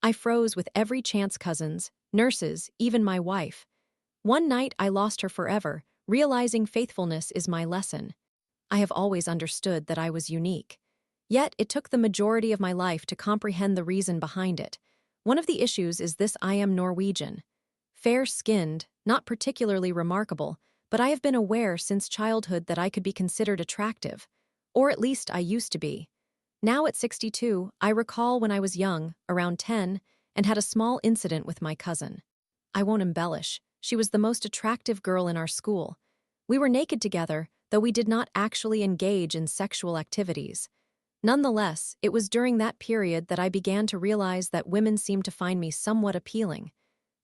I froze with every chance: cousins, nurses, even my wife. One night I lost her forever, realizing faithfulness is my lesson. I have always understood that I was unique. Yet it took the majority of my life to comprehend the reason behind it. One of the issues is this: I am Norwegian. Fair-skinned, not particularly remarkable, but I have been aware since childhood that I could be considered attractive. Or at least I used to be. Now at 62, I recall when I was young, around 10, and had a small incident with my cousin. I won't embellish. She was the most attractive girl in our school. We were naked together, though we did not actually engage in sexual activities. Nonetheless, it was during that period that I began to realize that women seemed to find me somewhat appealing.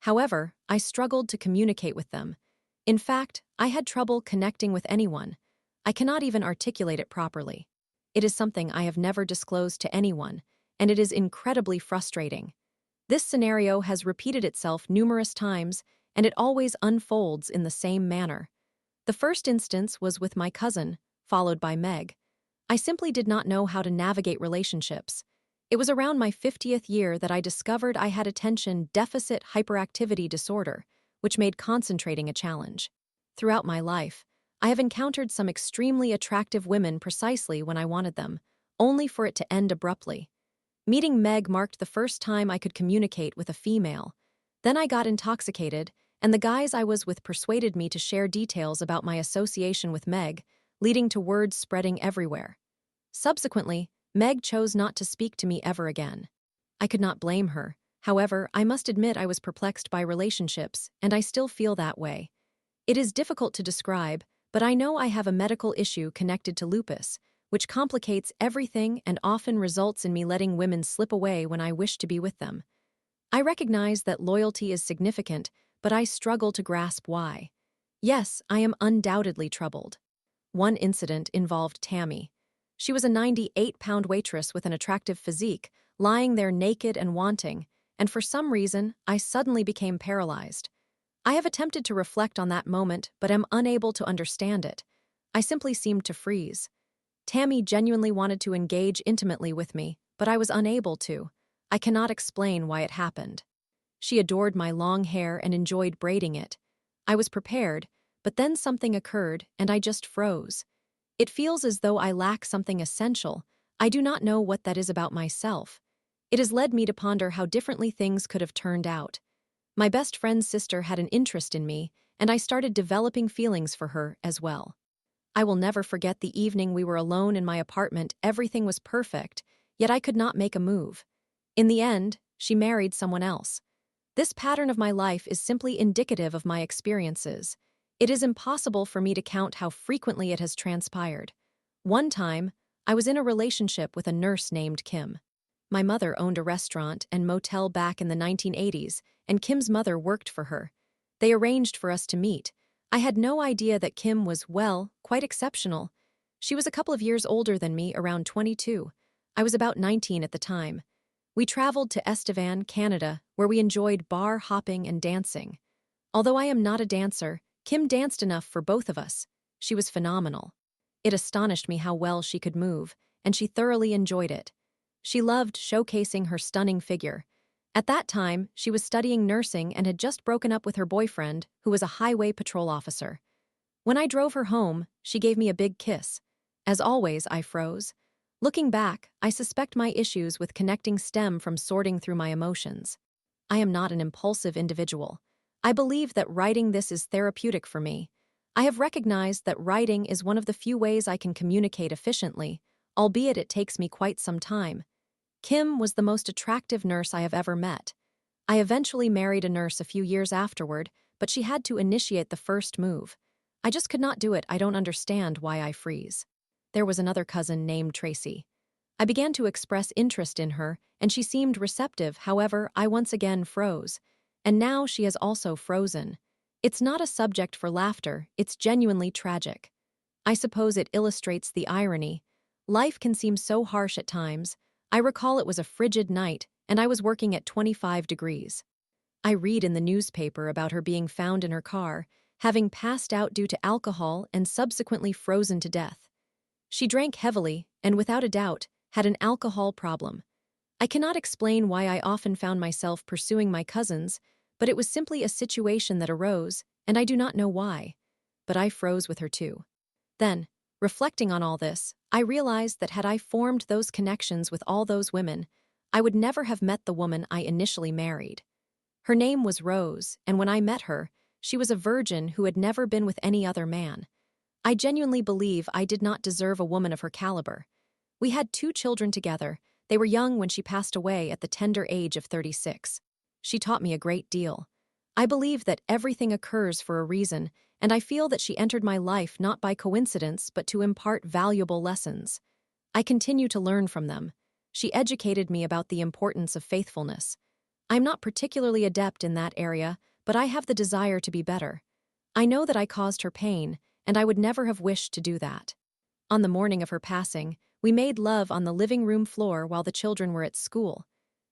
However, I struggled to communicate with them. In fact, I had trouble connecting with anyone. I cannot even articulate it properly. It is something I have never disclosed to anyone, and it is incredibly frustrating. This scenario has repeated itself numerous times, and it always unfolds in the same manner. The first instance was with my cousin, followed by Meg. I simply did not know how to navigate relationships. It was around my 50th year that I discovered I had attention deficit hyperactivity disorder, which made concentrating a challenge. Throughout my life, I have encountered some extremely attractive women precisely when I wanted them, only for it to end abruptly. Meeting Meg marked the first time I could communicate with a female. Then I got intoxicated, and the guys I was with persuaded me to share details about my association with Meg, leading to words spreading everywhere. Subsequently, Meg chose not to speak to me ever again. I could not blame her. However, I must admit I was perplexed by relationships, and I still feel that way. It is difficult to describe, but I know I have a medical issue connected to lupus, which complicates everything and often results in me letting women slip away when I wish to be with them. I recognize that loyalty is significant, but I struggle to grasp why. Yes, I am undoubtedly troubled. One incident involved Tammy. She was a 98-pound waitress with an attractive physique, lying there naked and wanting, and for some reason, I suddenly became paralyzed. I have attempted to reflect on that moment, but am unable to understand it. I simply seemed to freeze. Tammy genuinely wanted to engage intimately with me, but I was unable to. I cannot explain why it happened. She adored my long hair and enjoyed braiding it. I was prepared, but then something occurred and I just froze. It feels as though I lack something essential. I do not know what that is about myself. It has led me to ponder how differently things could have turned out. My best friend's sister had an interest in me, and I started developing feelings for her as well. I will never forget the evening we were alone in my apartment. Everything was perfect, yet I could not make a move. In the end, she married someone else. This pattern of my life is simply indicative of my experiences. It is impossible for me to count how frequently it has transpired. One time, I was in a relationship with a nurse named Kim. My mother owned a restaurant and motel back in the 1980s, and Kim's mother worked for her. They arranged for us to meet. I had no idea that Kim was, well, quite exceptional. She was a couple of years older than me, around 22. I was about 19 at the time. We traveled to Estevan, Canada, where we enjoyed bar hopping and dancing. Although I am not a dancer, Kim danced enough for both of us. She was phenomenal. It astonished me how well she could move, and she thoroughly enjoyed it. She loved showcasing her stunning figure. At that time, she was studying nursing and had just broken up with her boyfriend, who was a highway patrol officer. When I drove her home, she gave me a big kiss. As always, I froze. Looking back, I suspect my issues with connecting stem from sorting through my emotions. I am not an impulsive individual. I believe that writing this is therapeutic for me. I have recognized that writing is one of the few ways I can communicate efficiently, albeit it takes me quite some time. Kim was the most attractive nurse I have ever met. I eventually married a nurse a few years afterward, but she had to initiate the first move. I just could not do it. I don't understand why I freeze. There was another cousin named Tracy. I began to express interest in her, and she seemed receptive. However, I once again froze. And now she has also frozen. It's not a subject for laughter, it's genuinely tragic. I suppose it illustrates the irony. Life can seem so harsh at times. I recall it was a frigid night, and I was working at 25 degrees. I read in the newspaper about her being found in her car, having passed out due to alcohol and subsequently frozen to death. She drank heavily and, without a doubt, had an alcohol problem. I cannot explain why I often found myself pursuing my cousins, but it was simply a situation that arose, and I do not know why. But I froze with her too. Then, reflecting on all this, I realized that had I formed those connections with all those women, I would never have met the woman I initially married. Her name was Rose, and when I met her, she was a virgin who had never been with any other man. I genuinely believe I did not deserve a woman of her caliber. We had 2 children together. They were young when she passed away at the tender age of 36. She taught me a great deal. I believe that everything occurs for a reason, and I feel that she entered my life not by coincidence but to impart valuable lessons. I continue to learn from them. She educated me about the importance of faithfulness. I'm not particularly adept in that area, but I have the desire to be better. I know that I caused her pain, and I would never have wished to do that. On the morning of her passing, we made love on the living room floor while the children were at school.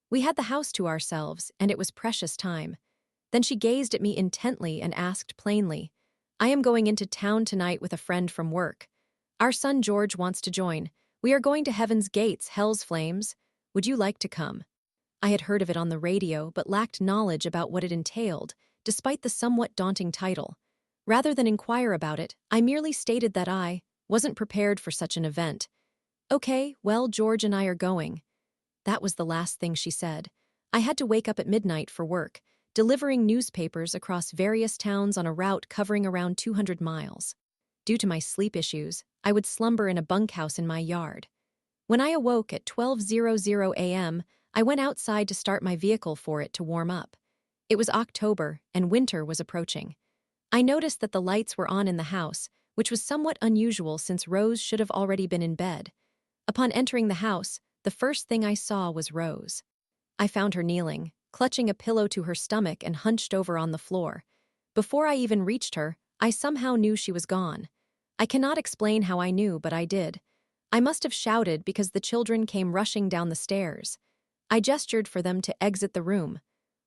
We had the house to ourselves, and it was precious time. Then she gazed at me intently and asked plainly, "I am going into town tonight with a friend from work. Our son George wants to join. We are going to Heaven's Gates, Hell's Flames. Would you like to come?" I had heard of it on the radio but lacked knowledge about what it entailed, despite the somewhat daunting title. Rather than inquire about it, I merely stated that I wasn't prepared for such an event. "Okay, well, George and I are going." That was the last thing she said. I had to wake up at midnight for work, delivering newspapers across various towns on a route covering around 200 miles. Due to my sleep issues, I would slumber in a bunkhouse in my yard. When I awoke at 12:00 a.m., I went outside to start my vehicle for it to warm up. It was October, and winter was approaching. I noticed that the lights were on in the house, which was somewhat unusual since Rose should have already been in bed. Upon entering the house, the first thing I saw was Rose. I found her kneeling, clutching a pillow to her stomach and hunched over on the floor. Before I even reached her, I somehow knew she was gone. I cannot explain how I knew, but I did. I must have shouted because the children came rushing down the stairs. I gestured for them to exit the room.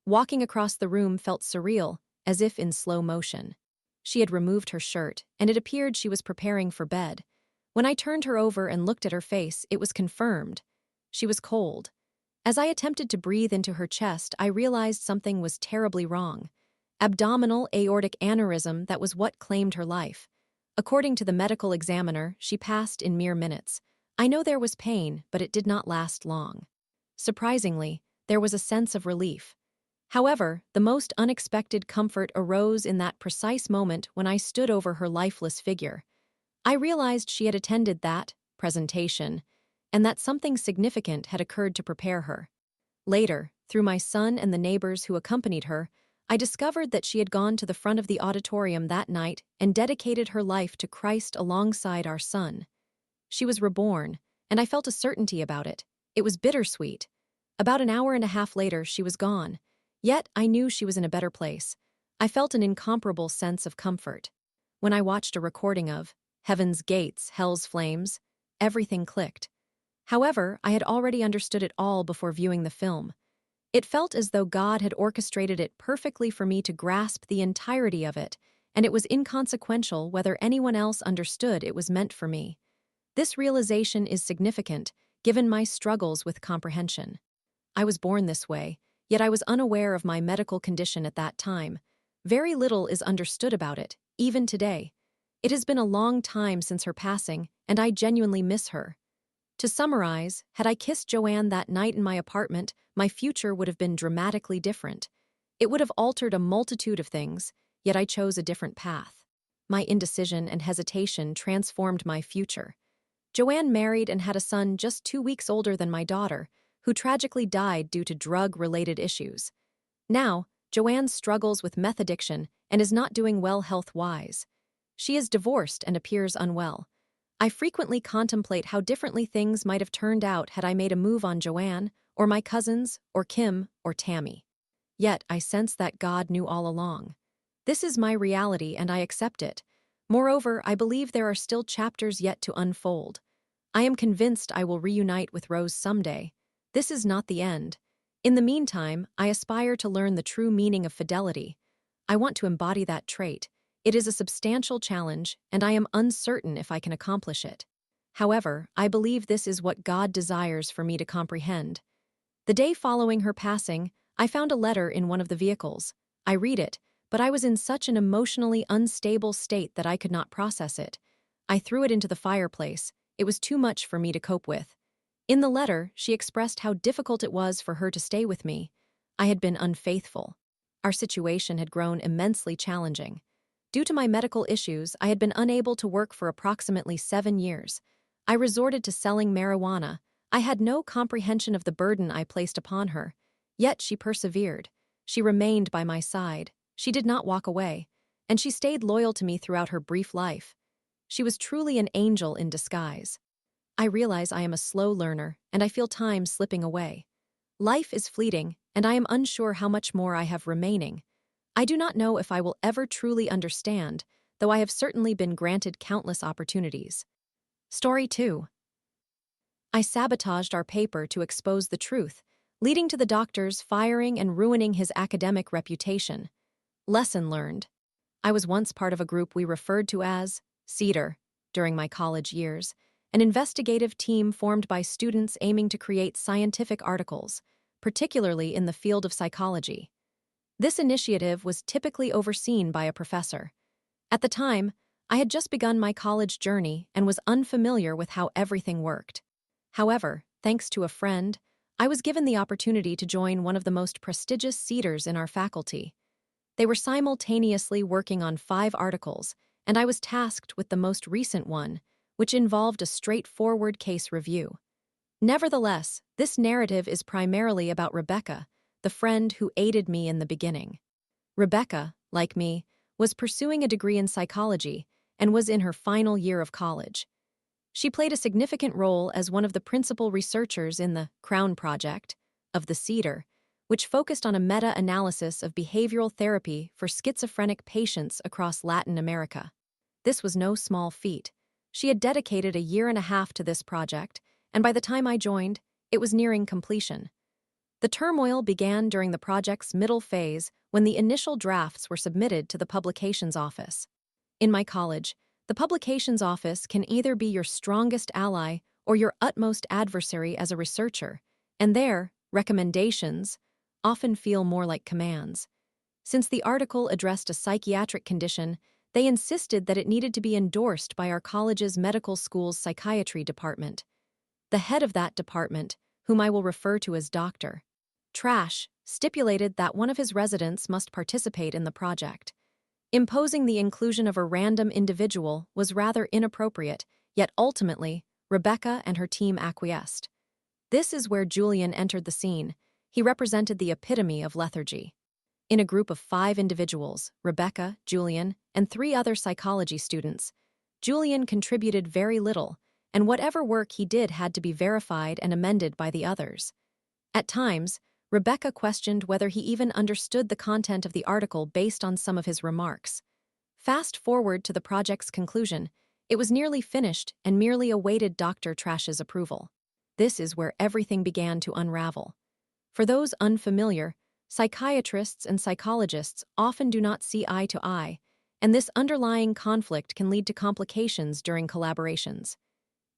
Walking across the room felt surreal, as if in slow motion. She had removed her shirt, and it appeared she was preparing for bed. When I turned her over and looked at her face, it was confirmed. She was cold. As I attempted to breathe into her chest, I realized something was terribly wrong. Abdominal aortic aneurysm, that was what claimed her life. According to the medical examiner, she passed in mere minutes. I know there was pain, but it did not last long. Surprisingly, there was a sense of relief. However, the most unexpected comfort arose in that precise moment when I stood over her lifeless figure. I realized she had attended that presentation, and that something significant had occurred to prepare her. Later, through my son and the neighbors who accompanied her, I discovered that she had gone to the front of the auditorium that night and dedicated her life to Christ alongside our son. She was reborn, and I felt a certainty about it. It was bittersweet. About an hour and a half later, she was gone. Yet, I knew she was in a better place. I felt an incomparable sense of comfort. When I watched a recording of Heaven's Gates, Hell's Flames, everything clicked. However, I had already understood it all before viewing the film. It felt as though God had orchestrated it perfectly for me to grasp the entirety of it, and it was inconsequential whether anyone else understood it was meant for me. This realization is significant, given my struggles with comprehension. I was born this way, yet I was unaware of my medical condition at that time. Very little is understood about it, even today. It has been a long time since her passing, and I genuinely miss her. To summarize, had I kissed Joanne that night in my apartment, my future would have been dramatically different. It would have altered a multitude of things, yet I chose a different path. My indecision and hesitation transformed my future. Joanne married and had a son just 2 weeks older than my daughter, who tragically died due to drug-related issues. Now, Joanne struggles with meth addiction and is not doing well health-wise. She is divorced and appears unwell. I frequently contemplate how differently things might have turned out had I made a move on Joanne, or my cousins, or Kim, or Tammy. Yet I sense that God knew all along. This is my reality and I accept it. Moreover, I believe there are still chapters yet to unfold. I am convinced I will reunite with Rose someday. This is not the end. In the meantime, I aspire to learn the true meaning of fidelity. I want to embody that trait. It is a substantial challenge, and I am uncertain if I can accomplish it. However, I believe this is what God desires for me to comprehend. The day following her passing, I found a letter in one of the vehicles. I read it, but I was in such an emotionally unstable state that I could not process it. I threw it into the fireplace. It was too much for me to cope with. In the letter, she expressed how difficult it was for her to stay with me. I had been unfaithful. Our situation had grown immensely challenging. Due to my medical issues, I had been unable to work for approximately 7 years. I resorted to selling marijuana. I had no comprehension of the burden I placed upon her. Yet she persevered. She remained by my side. She did not walk away. And she stayed loyal to me throughout her brief life. She was truly an angel in disguise. I realize I am a slow learner, and I feel time slipping away. Life is fleeting, and I am unsure how much more I have remaining. I do not know if I will ever truly understand, though I have certainly been granted countless opportunities. Story 2. I sabotaged our paper to expose the truth, leading to the doctor's firing and ruining his academic reputation. Lesson learned. I was once part of a group we referred to as Cedar during my college years, an investigative team formed by students aiming to create scientific articles, particularly in the field of psychology. This initiative was typically overseen by a professor. At the time, I had just begun my college journey and was unfamiliar with how everything worked. However, thanks to a friend, I was given the opportunity to join one of the most prestigious Cedars in our faculty. They were simultaneously working on 5 articles, and I was tasked with the most recent one, which involved a straightforward case review. Nevertheless, this narrative is primarily about Rebecca, the friend who aided me in the beginning. Rebecca, like me, was pursuing a degree in psychology and was in her final year of college. She played a significant role as one of the principal researchers in the Crown Project of the Cedar, which focused on a meta-analysis of behavioral therapy for schizophrenic patients across Latin America. This was no small feat. She had dedicated a year and a half to this project, and by the time I joined, it was nearing completion. The turmoil began during the project's middle phase when the initial drafts were submitted to the publications office. In my college, the publications office can either be your strongest ally or your utmost adversary as a researcher, and their recommendations often feel more like commands. Since the article addressed a psychiatric condition, they insisted that it needed to be endorsed by our college's medical school's psychiatry department. The head of that department, whom I will refer to as Dr. Trash, stipulated that one of his residents must participate in the project. Imposing the inclusion of a random individual was rather inappropriate, yet ultimately, Rebecca and her team acquiesced. This is where Julian entered the scene. He represented the epitome of lethargy. In a group of 5 individuals, Rebecca, Julian, and 3 other psychology students, Julian contributed very little, and whatever work he did had to be verified and amended by the others. At times, Rebecca questioned whether he even understood the content of the article based on some of his remarks. Fast forward to the project's conclusion, it was nearly finished and merely awaited Dr. Trash's approval. This is where everything began to unravel. For those unfamiliar, psychiatrists and psychologists often do not see eye to eye, and this underlying conflict can lead to complications during collaborations.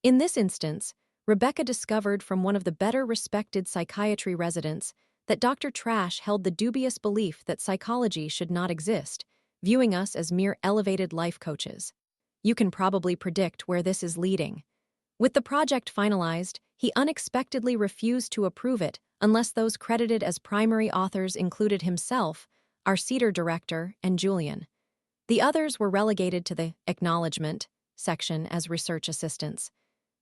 In this instance, Rebecca discovered from one of the better-respected psychiatry residents that Dr. Trash held the dubious belief that psychology should not exist, viewing us as mere elevated life coaches. You can probably predict where this is leading. With the project finalized, he unexpectedly refused to approve it unless those credited as primary authors included himself, our Cedar director, and Julian. The others were relegated to the acknowledgement section as research assistants.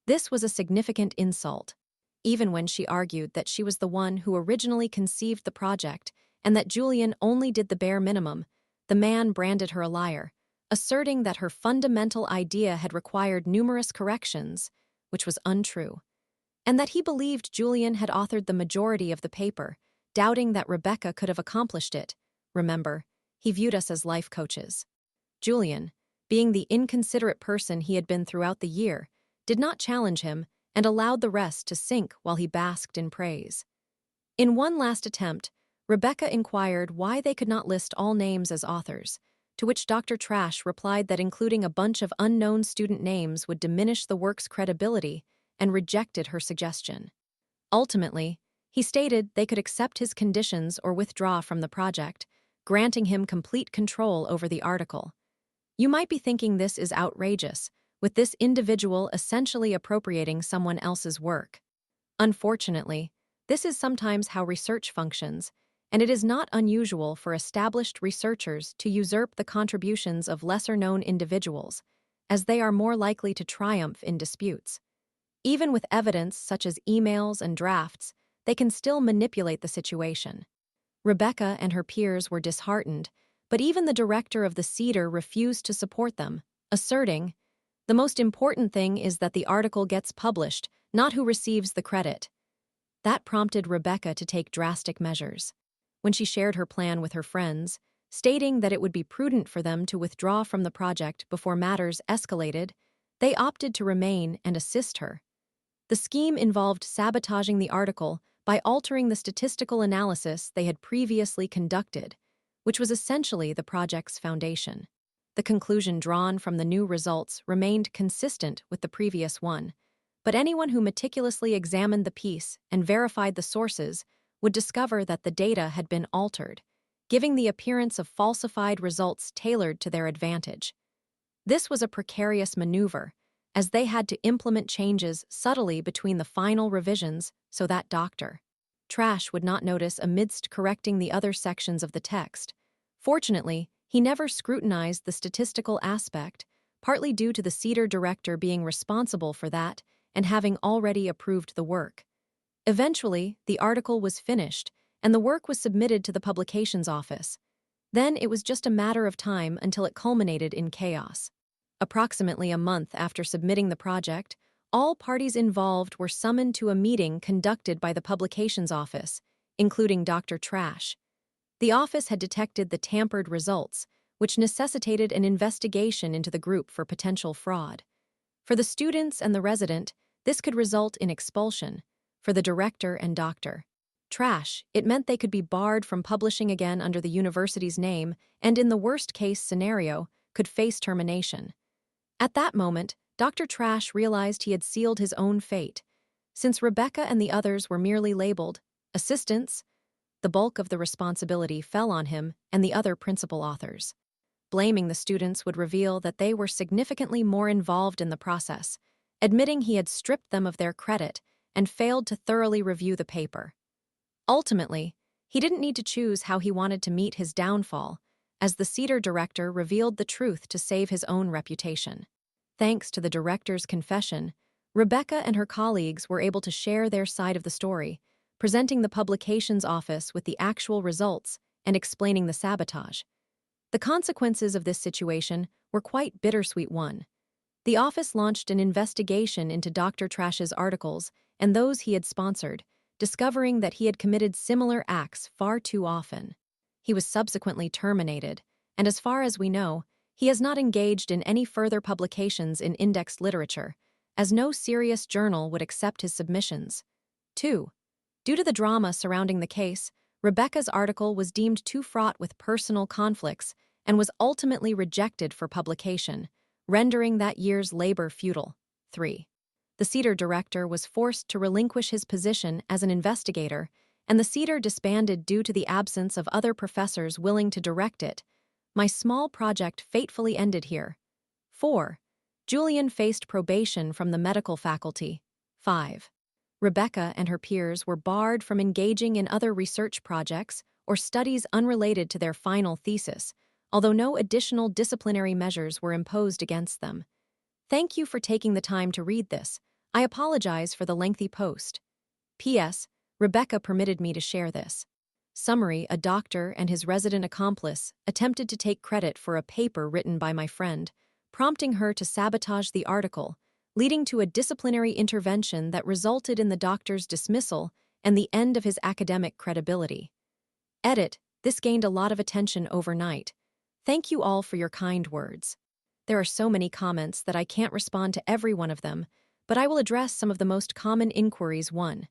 This was a significant insult, even when she argued that she was the one who originally conceived the project and that Julian only did the bare minimum. The man branded her a liar, asserting that her fundamental idea had required numerous corrections, which was untrue, and that he believed Julian had authored the majority of the paper, doubting that Rebecca could have accomplished it. Remember, he viewed us as life coaches. Julian, being the inconsiderate person he had been throughout the year, did not challenge him and allowed the rest to sink while he basked in praise. In one last attempt, Rebecca inquired why they could not list all names as authors, to which Dr. Trash replied that including a bunch of unknown student names would diminish the work's credibility and rejected her suggestion. Ultimately, He stated they could accept his conditions or withdraw from the project, granting him complete control over the article. You might be thinking this is outrageous, with this individual essentially appropriating someone else's work. Unfortunately, this is sometimes how research functions, and it is not unusual for established researchers to usurp the contributions of lesser-known individuals, as they are more likely to triumph in disputes. Even with evidence such as emails and drafts, they can still manipulate the situation. Rebecca and her peers were disheartened, but even the director of the Cedar refused to support them, asserting, "The most important thing is that the article gets published, not who receives the credit." That prompted Rebecca to take drastic measures. When she shared her plan with her friends, stating that it would be prudent for them to withdraw from the project before matters escalated, they opted to remain and assist her. The scheme involved sabotaging the article by altering the statistical analysis they had previously conducted, which was essentially the project's foundation. The conclusion drawn from the new results remained consistent with the previous one, but anyone who meticulously examined the piece and verified the sources would discover that the data had been altered, giving the appearance of falsified results tailored to their advantage. This was a precarious maneuver, as they had to implement changes subtly between the final revisions so that Dr. Trash would not notice amidst correcting the other sections of the text. Fortunately, he never scrutinized the statistical aspect, partly due to the Cedar director being responsible for that and having already approved the work. Eventually, the article was finished, and the work was submitted to the publications office. Then it was just a matter of time until it culminated in chaos. Approximately a month after submitting the project, all parties involved were summoned to a meeting conducted by the publications office, including Dr. Trash. The office had detected the tampered results, which necessitated an investigation into the group for potential fraud. For the students and the resident, this could result in expulsion. For the director and Dr. Trash, it meant they could be barred from publishing again under the university's name and, in the worst-case scenario, could face termination. At that moment, Dr. Trash realized he had sealed his own fate. Since Rebecca and the others were merely labeled assistants, the bulk of the responsibility fell on him and the other principal authors. Blaming the students would reveal that they were significantly more involved in the process, admitting he had stripped them of their credit and failed to thoroughly review the paper. Ultimately, he didn't need to choose how he wanted to meet his downfall, as the Cedar director revealed the truth to save his own reputation. Thanks to the director's confession, Rebecca and her colleagues were able to share their side of the story, presenting the publications office with the actual results and explaining the sabotage. The consequences of this situation were quite bittersweet one. The office launched an investigation into Dr. Trash's articles and those he had sponsored, discovering that he had committed similar acts far too often. He was subsequently terminated, and as far as we know, he has not engaged in any further publications in indexed literature, as no serious journal would accept his submissions. 2. Due to the drama surrounding the case, Rebecca's article was deemed too fraught with personal conflicts and was ultimately rejected for publication, rendering that year's labor futile. 3. The Cedar director was forced to relinquish his position as an investigator, and the Cedar disbanded due to the absence of other professors willing to direct it. My small project fatefully ended here. 4. Julian faced probation from the medical faculty. 5. Rebecca and her peers were barred from engaging in other research projects or studies unrelated to their final thesis, although no additional disciplinary measures were imposed against them. Thank you for taking the time to read this. I apologize for the lengthy post. P.S. Rebecca permitted me to share this. Summary: a doctor and his resident accomplice attempted to take credit for a paper written by my friend, prompting her to sabotage the article, leading to a disciplinary intervention that resulted in the doctor's dismissal and the end of his academic credibility. Edit: this gained a lot of attention overnight. Thank you all for your kind words. There are so many comments that I can't respond to every one of them, but I will address some of the most common inquiries. 1.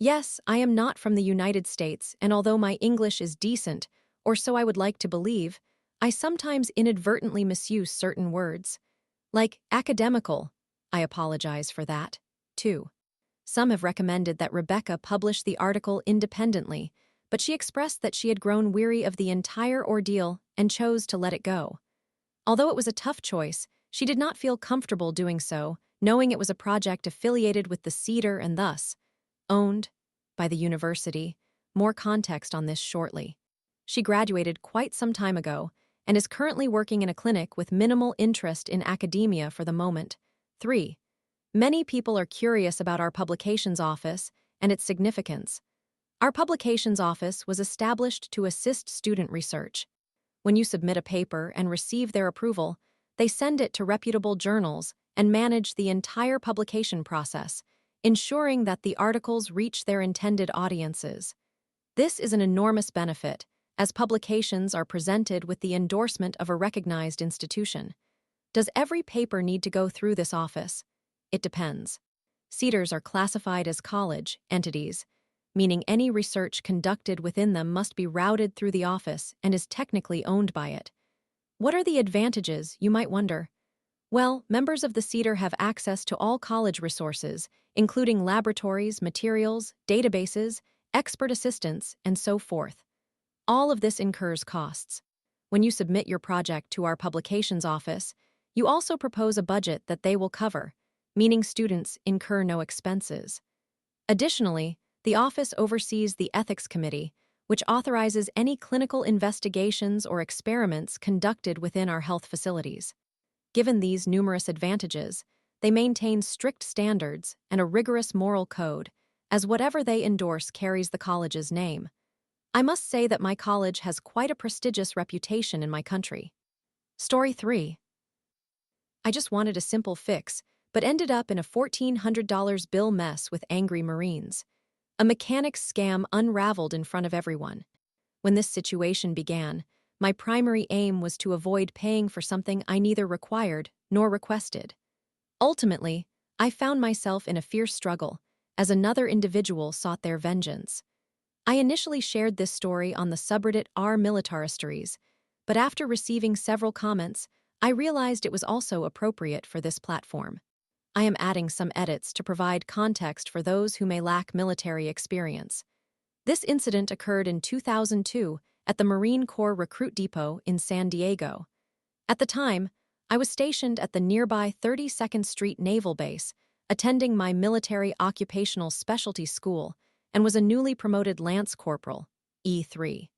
Yes, I am not from the United States, and although my English is decent, or so I would like to believe, I sometimes inadvertently misuse certain words. Like academical. I apologize for that. 2. Some have recommended that Rebecca publish the article independently, but she expressed that she had grown weary of the entire ordeal and chose to let it go. Although it was a tough choice, she did not feel comfortable doing so, knowing it was a project affiliated with the Cedar and thus owned by the university. More context on this shortly. She graduated quite some time ago and is currently working in a clinic with minimal interest in academia for the moment. 3. Many people are curious about our publications office and its significance. Our publications office was established to assist student research. When you submit a paper and receive their approval, they send it to reputable journals and manage the entire publication process, ensuring that the articles reach their intended audiences. This is an enormous benefit, as publications are presented with the endorsement of a recognized institution. Does every paper need to go through this office? It depends. Cedars are classified as college entities, meaning any research conducted within them must be routed through the office and is technically owned by it. What are the advantages, you might wonder? Well, members of the Cedar have access to all college resources, including laboratories, materials, databases, expert assistance, and so forth. All of this incurs costs. When you submit your project to our publications office, you also propose a budget that they will cover, meaning students incur no expenses. Additionally, the office oversees the Ethics Committee, which authorizes any clinical investigations or experiments conducted within our health facilities. Given these numerous advantages, they maintain strict standards and a rigorous moral code, as whatever they endorse carries the college's name. I must say that my college has quite a prestigious reputation in my country. Story 3. I just wanted a simple fix, but ended up in a $1,400 bill mess with angry Marines. A mechanic's scam unraveled in front of everyone. When this situation began, my primary aim was to avoid paying for something I neither required nor requested. Ultimately, I found myself in a fierce struggle, as another individual sought their vengeance. I initially shared this story on the subreddit r/redditstories, but after receiving several comments, I realized it was also appropriate for this platform. I am adding some edits to provide context for those who may lack military experience. This incident occurred in 2002 at the Marine Corps Recruit Depot in San Diego. At the time, I was stationed at the nearby 32nd Street Naval Base, attending my military occupational specialty school, and was a newly promoted Lance Corporal, E3.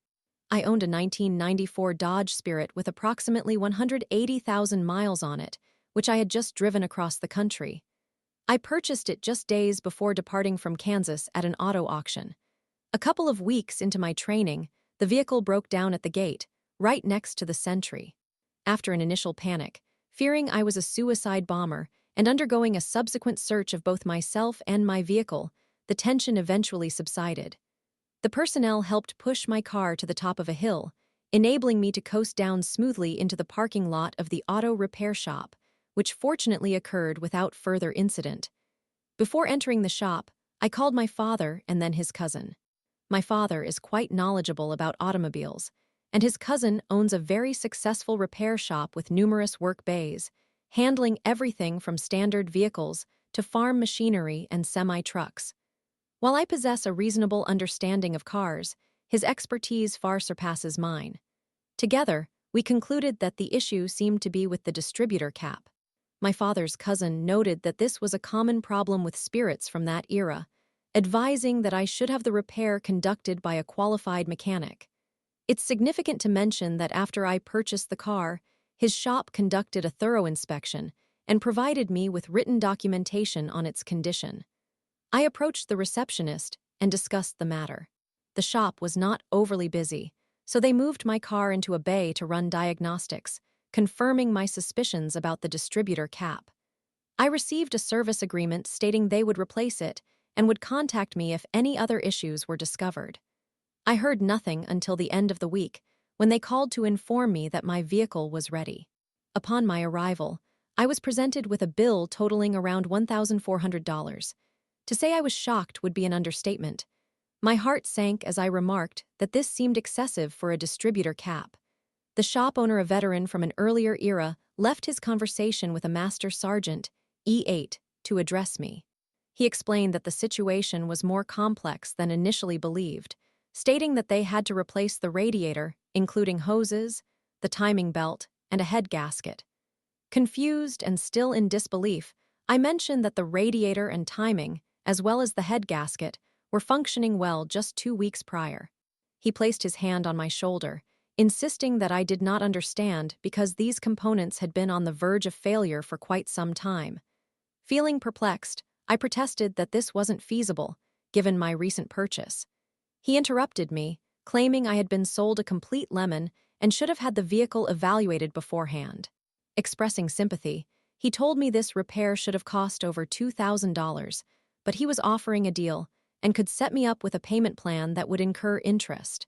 I owned a 1994 Dodge Spirit with approximately 180,000 miles on it, which I had just driven across the country. I purchased it just days before departing from Kansas at an auto auction. A couple of weeks into my training, the vehicle broke down at the gate, right next to the sentry. After an initial panic, fearing I was a suicide bomber, and undergoing a subsequent search of both myself and my vehicle, the tension eventually subsided. The personnel helped push my car to the top of a hill, enabling me to coast down smoothly into the parking lot of the auto repair shop, which fortunately occurred without further incident. Before entering the shop, I called my father and then his cousin. My father is quite knowledgeable about automobiles, and his cousin owns a very successful repair shop with numerous work bays, handling everything from standard vehicles to farm machinery and semi-trucks. While I possess a reasonable understanding of cars, his expertise far surpasses mine. Together, we concluded that the issue seemed to be with the distributor cap. My father's cousin noted that this was a common problem with spirits from that era, advising that I should have the repair conducted by a qualified mechanic. It's significant to mention that after I purchased the car, his shop conducted a thorough inspection and provided me with written documentation on its condition. I approached the receptionist and discussed the matter. The shop was not overly busy, so they moved my car into a bay to run diagnostics, confirming my suspicions about the distributor cap. I received a service agreement stating they would replace it and would contact me if any other issues were discovered. I heard nothing until the end of the week, when they called to inform me that my vehicle was ready. Upon my arrival, I was presented with a bill totaling around $1,400. To say I was shocked would be an understatement. My heart sank as I remarked that this seemed excessive for a distributor cap. The shop owner, a veteran from an earlier era, left his conversation with a master sergeant, E8, to address me. He explained that the situation was more complex than initially believed, stating that they had to replace the radiator, including hoses, the timing belt, and a head gasket. Confused and still in disbelief, I mentioned that the radiator and timing, as well as the head gasket, were functioning well just 2 weeks prior. He placed his hand on my shoulder, insisting that I did not understand because these components had been on the verge of failure for quite some time. Feeling perplexed, I protested that this wasn't feasible, given my recent purchase. He interrupted me, claiming I had been sold a complete lemon and should have had the vehicle evaluated beforehand. Expressing sympathy, he told me this repair should have cost over $2,000, but he was offering a deal and could set me up with a payment plan that would incur interest.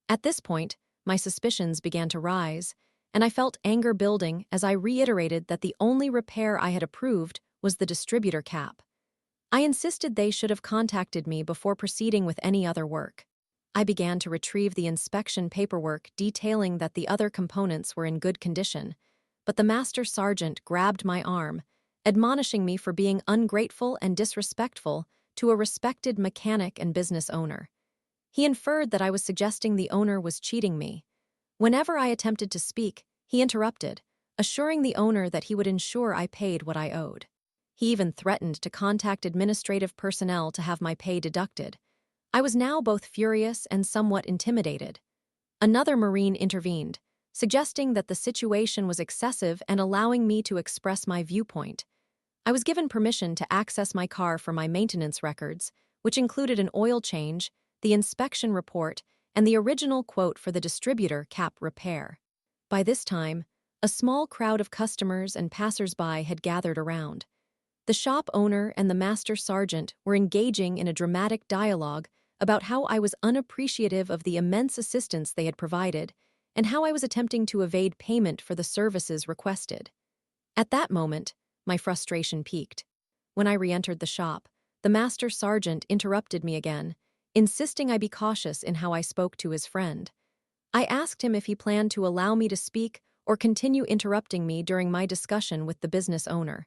At this point, my suspicions began to rise, and I felt anger building as I reiterated that the only repair I had approved was the distributor cap. I insisted they should have contacted me before proceeding with any other work. I began to retrieve the inspection paperwork detailing that the other components were in good condition, but the master sergeant grabbed my arm, admonishing me for being ungrateful and disrespectful to a respected mechanic and business owner. He inferred that I was suggesting the owner was cheating me. Whenever I attempted to speak, he interrupted, assuring the owner that he would ensure I paid what I owed. He even threatened to contact administrative personnel to have my pay deducted. I was now both furious and somewhat intimidated. Another Marine intervened, suggesting that the situation was excessive and allowing me to express my viewpoint. I was given permission to access my car for my maintenance records, which included an oil change, the inspection report, and the original quote for the distributor cap repair. By this time, a small crowd of customers and passers-by had gathered around. The shop owner and the master sergeant were engaging in a dramatic dialogue about how I was unappreciative of the immense assistance they had provided and how I was attempting to evade payment for the services requested. At that moment, my frustration peaked. When I re-entered the shop, the master sergeant interrupted me again, insisting I be cautious in how I spoke to his friend. I asked him if he planned to allow me to speak or continue interrupting me during my discussion with the business owner.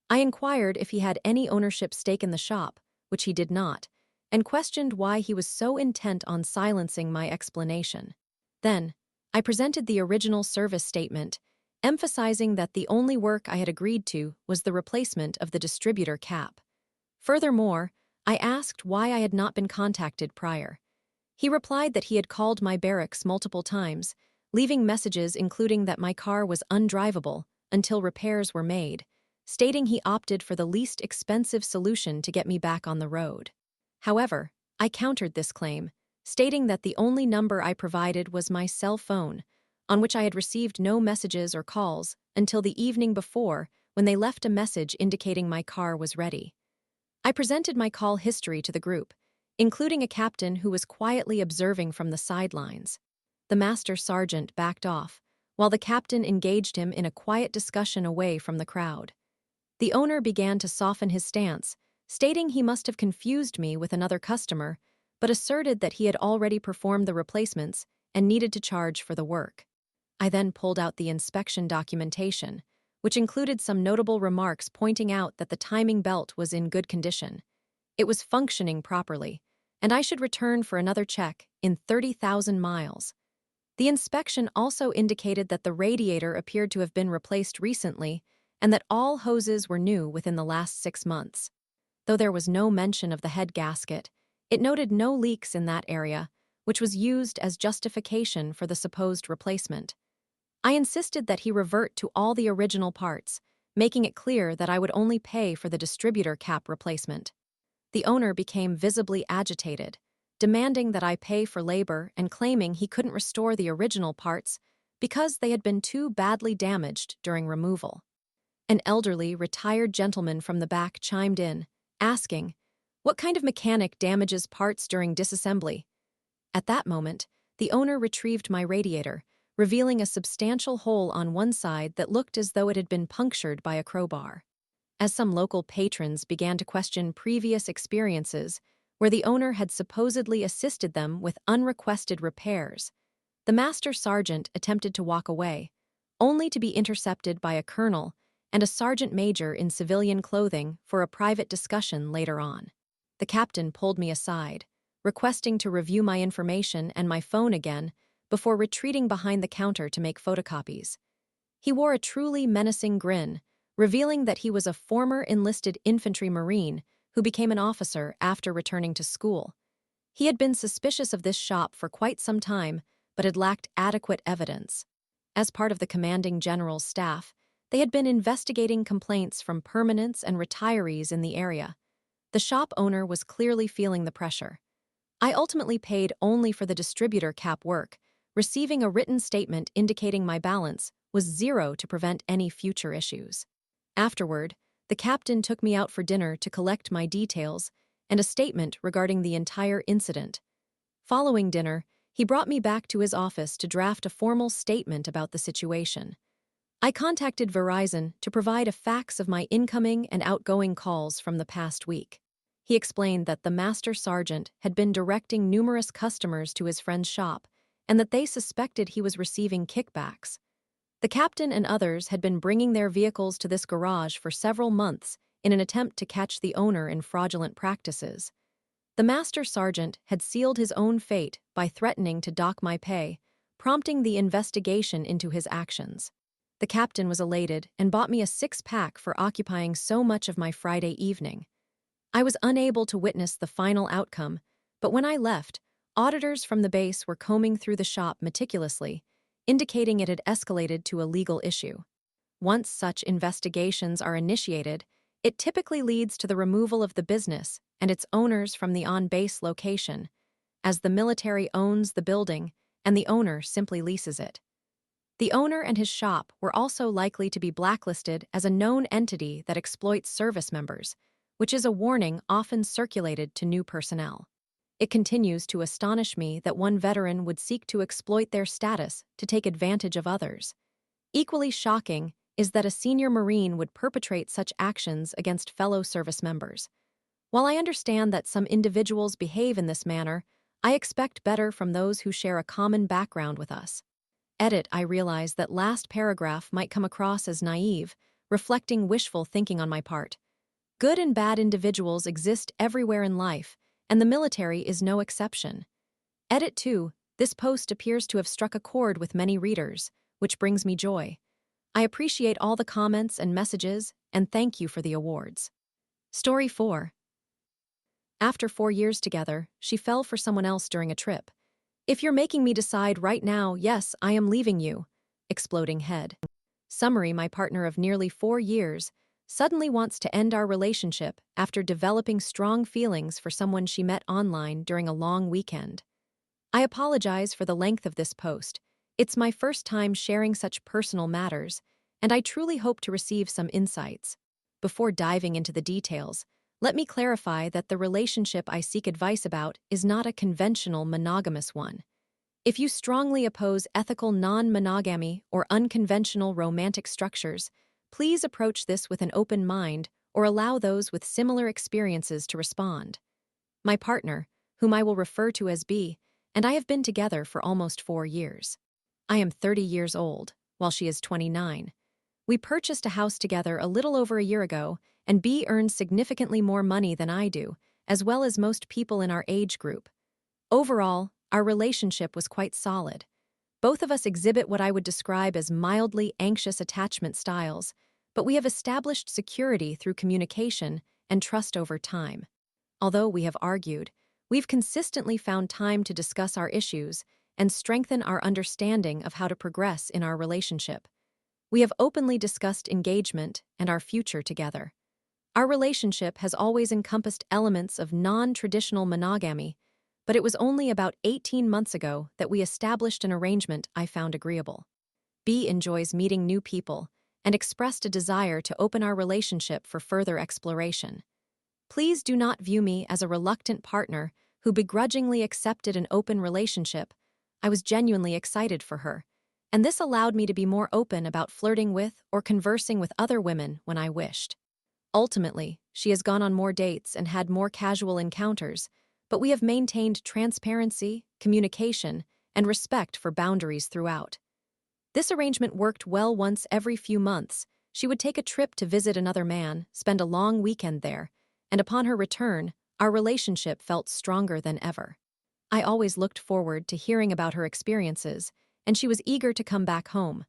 I inquired if he had any ownership stake in the shop, which he did not, and questioned why he was so intent on silencing my explanation. Then, I presented the original service statement, emphasizing that the only work I had agreed to was the replacement of the distributor cap. Furthermore, I asked why I had not been contacted prior. He replied that he had called my barracks multiple times, leaving messages including that my car was undrivable until repairs were made, stating he opted for the least expensive solution to get me back on the road. However, I countered this claim, stating that the only number I provided was my cell phone, on which I had received no messages or calls until the evening before when they left a message indicating my car was ready. I presented my call history to the group, including a captain who was quietly observing from the sidelines. The master sergeant backed off, while the captain engaged him in a quiet discussion away from the crowd. The owner began to soften his stance, stating he must have confused me with another customer, but asserted that he had already performed the replacements and needed to charge for the work. I then pulled out the inspection documentation, which included some notable remarks pointing out that the timing belt was in good condition. It was functioning properly, and I should return for another check in 30,000 miles. The inspection also indicated that the radiator appeared to have been replaced recently and that all hoses were new within the last 6 months. Though there was no mention of the head gasket, it noted no leaks in that area, which was used as justification for the supposed replacement. I insisted that he revert to all the original parts, making it clear that I would only pay for the distributor cap replacement. The owner became visibly agitated, demanding that I pay for labor and claiming he couldn't restore the original parts because they had been too badly damaged during removal. An elderly, retired gentleman from the back chimed in, asking, "What kind of mechanic damages parts during disassembly?" At that moment, the owner retrieved my radiator, revealing a substantial hole on one side that looked as though it had been punctured by a crowbar. As some local patrons began to question previous experiences where the owner had supposedly assisted them with unrequested repairs, the master sergeant attempted to walk away, only to be intercepted by a colonel and a sergeant major in civilian clothing for a private discussion later on. The captain pulled me aside, requesting to review my information and my phone again before retreating behind the counter to make photocopies. He wore a truly menacing grin, revealing that he was a former enlisted infantry marine who became an officer after returning to school. He had been suspicious of this shop for quite some time, but had lacked adequate evidence. As part of the commanding general's staff, they had been investigating complaints from permanents and retirees in the area. The shop owner was clearly feeling the pressure. I ultimately paid only for the distributor cap work, receiving a written statement indicating my balance was 0 to prevent any future issues. Afterward, the captain took me out for dinner to collect my details and a statement regarding the entire incident. Following dinner, he brought me back to his office to draft a formal statement about the situation. I contacted Verizon to provide a fax of my incoming and outgoing calls from the past week. He explained that the master sergeant had been directing numerous customers to his friend's shop and that they suspected he was receiving kickbacks. The captain and others had been bringing their vehicles to this garage for several months in an attempt to catch the owner in fraudulent practices. The master sergeant had sealed his own fate by threatening to dock my pay, prompting the investigation into his actions. The captain was elated and bought me a 6-pack for occupying so much of my Friday evening. I was unable to witness the final outcome, but when I left, auditors from the base were combing through the shop meticulously, indicating it had escalated to a legal issue. Once such investigations are initiated, it typically leads to the removal of the business and its owners from the on-base location, as the military owns the building and the owner simply leases it. The owner and his shop were also likely to be blacklisted as a known entity that exploits service members, which is a warning often circulated to new personnel. It continues to astonish me that one veteran would seek to exploit their status to take advantage of others. Equally shocking is that a senior Marine would perpetrate such actions against fellow service members. While I understand that some individuals behave in this manner, I expect better from those who share a common background with us. Edit, I realize that last paragraph might come across as naive, reflecting wishful thinking on my part. Good and bad individuals exist everywhere in life, and the military is no exception. Edit 2, this post appears to have struck a chord with many readers, which brings me joy. I appreciate all the comments and messages, and thank you for the awards. Story 4. After 4 years together, she fell for someone else during a trip. If you're making me decide right now, yes, I am leaving you. Exploding head. Summary, my partner of nearly 4 years suddenly wants to end our relationship after developing strong feelings for someone she met online during a long weekend. I apologize for the length of this post. It's my first time sharing such personal matters, and I truly hope to receive some insights. Before diving into the details, let me clarify that the relationship I seek advice about is not a conventional monogamous one. If you strongly oppose ethical non-monogamy or unconventional romantic structures, please approach this with an open mind or allow those with similar experiences to respond. My partner, whom I will refer to as B, and I have been together for almost 4 years. I am 30 years old, while she is 29. We purchased a house together a little over a year ago, and B earns significantly more money than I do, as well as most people in our age group. Overall, our relationship was quite solid. Both of us exhibit what I would describe as mildly anxious attachment styles, but we have established security through communication and trust over time. Although we have argued, we've consistently found time to discuss our issues and strengthen our understanding of how to progress in our relationship. We have openly discussed engagement and our future together. Our relationship has always encompassed elements of non-traditional monogamy, but it was only about 18 months ago that we established an arrangement I found agreeable. B enjoys meeting new people and expressed a desire to open our relationship for further exploration. Please do not view me as a reluctant partner who begrudgingly accepted an open relationship. I was genuinely excited for her, and this allowed me to be more open about flirting with or conversing with other women when I wished. Ultimately, she has gone on more dates and had more casual encounters, but we have maintained transparency, communication, and respect for boundaries throughout. This arrangement worked well once every few months. She would take a trip to visit another man, spend a long weekend there, and upon her return, our relationship felt stronger than ever. I always looked forward to hearing about her experiences, and she was eager to come back home.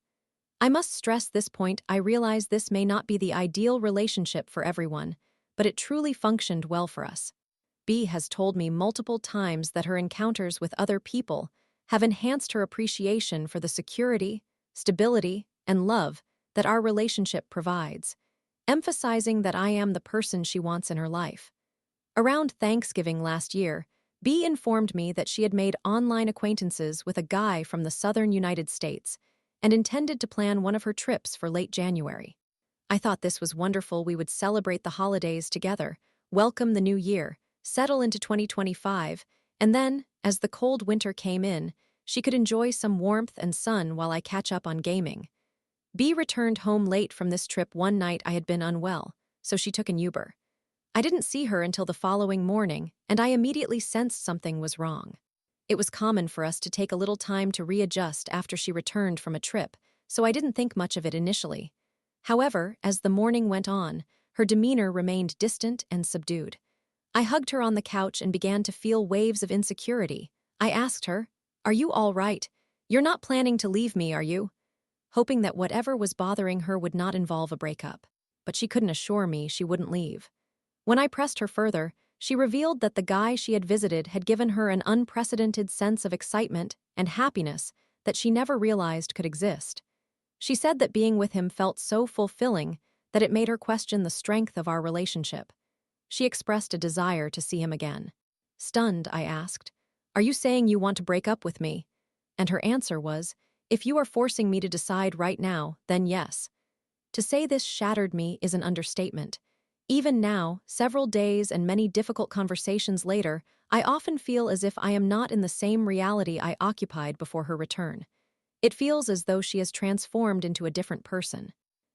I must stress this point. I realize this may not be the ideal relationship for everyone, but it truly functioned well for us. B has told me multiple times that her encounters with other people have enhanced her appreciation for the security, stability, and love that our relationship provides, emphasizing that I am the person she wants in her life. Around Thanksgiving last year, B informed me that she had made online acquaintances with a guy from the southern United States and intended to plan one of her trips for late January. I thought this was wonderful. We would celebrate the holidays together, welcome the new year, settle into 2025, and then, as the cold winter came in, she could enjoy some warmth and sun while I catch up on gaming. B returned home late from this trip one night. I had been unwell, so she took an Uber. I didn't see her until the following morning, and I immediately sensed something was wrong. It was common for us to take a little time to readjust after she returned from a trip, so I didn't think much of it initially. However, as the morning went on, her demeanor remained distant and subdued. I hugged her on the couch and began to feel waves of insecurity. I asked her, "Are you all right? You're not planning to leave me, are you?" Hoping that whatever was bothering her would not involve a breakup. But she couldn't assure me she wouldn't leave. When I pressed her further, she revealed that the guy she had visited had given her an unprecedented sense of excitement and happiness that she never realized could exist. She said that being with him felt so fulfilling that it made her question the strength of our relationship. She expressed a desire to see him again. Stunned, I asked, "Are you saying you want to break up with me?" And her answer was, "If you are forcing me to decide right now, then yes." To say this shattered me is an understatement. Even now, several days and many difficult conversations later, I often feel as if I am not in the same reality I occupied before her return. It feels as though she has transformed into a different person.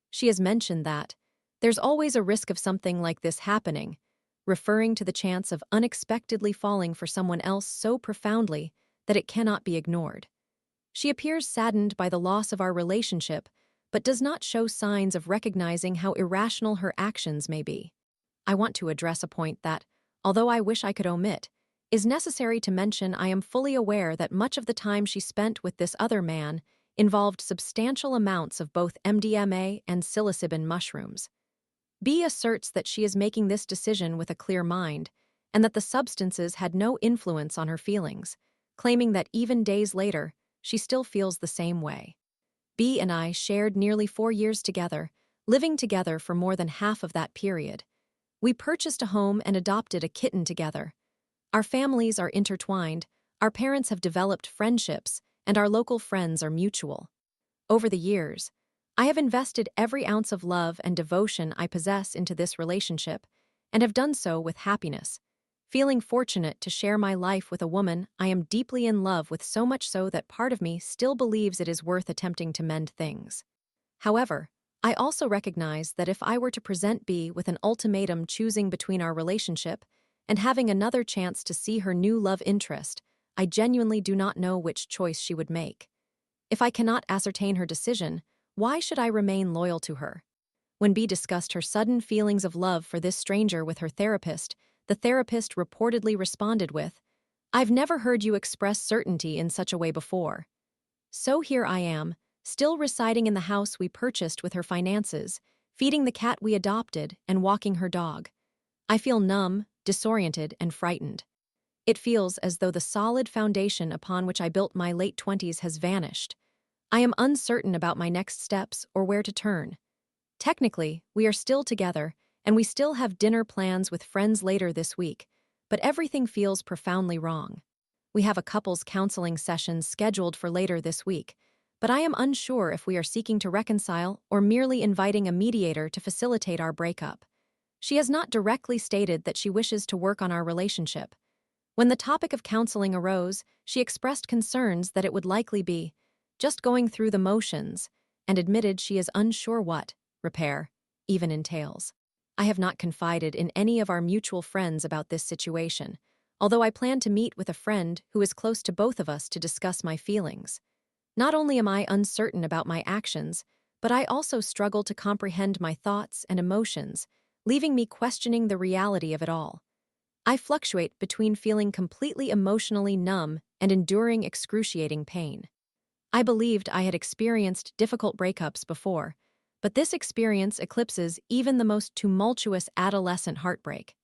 She has mentioned that there's always a risk of something like this happening, referring to the chance of unexpectedly falling for someone else so profoundly that it cannot be ignored. She appears saddened by the loss of our relationship, but does not show signs of recognizing how irrational her actions may be. I want to address a point that, although I wish I could omit, is necessary to mention. I am fully aware that much of the time she spent with this other man involved substantial amounts of both MDMA and psilocybin mushrooms. B asserts that she is making this decision with a clear mind, and that the substances had no influence on her feelings, claiming that even days later, she still feels the same way. B and I shared nearly 4 years together, living together for more than half of that period. We purchased a home and adopted a kitten together. Our families are intertwined, our parents have developed friendships, and our local friends are mutual. Over the years, I have invested every ounce of love and devotion I possess into this relationship, and have done so with happiness, feeling fortunate to share my life with a woman I am deeply in love with, so much so that part of me still believes it is worth attempting to mend things. However, I also recognize that if I were to present B with an ultimatum choosing between our relationship and having another chance to see her new love interest, I genuinely do not know which choice she would make. If I cannot ascertain her decision, why should I remain loyal to her? When B discussed her sudden feelings of love for this stranger with her therapist, the therapist reportedly responded with, "I've never heard you express certainty in such a way before." So here I am, still residing in the house we purchased with her finances, feeding the cat we adopted, and walking her dog. I feel numb, disoriented, and frightened. It feels as though the solid foundation upon which I built my late 20s has vanished. I am uncertain about my next steps or where to turn. Technically, we are still together, and we still have dinner plans with friends later this week, but everything feels profoundly wrong. We have a couples counseling session scheduled for later this week, but I am unsure if we are seeking to reconcile or merely inviting a mediator to facilitate our breakup. She has not directly stated that she wishes to work on our relationship. When the topic of counseling arose, she expressed concerns that it would likely be just going through the motions, and admitted she is unsure what repair even entails. I have not confided in any of our mutual friends about this situation, although I plan to meet with a friend who is close to both of us to discuss my feelings. Not only am I uncertain about my actions, but I also struggle to comprehend my thoughts and emotions, leaving me questioning the reality of it all. I fluctuate between feeling completely emotionally numb and enduring excruciating pain. I believed I had experienced difficult breakups before, but this experience eclipses even the most tumultuous adolescent heartbreak.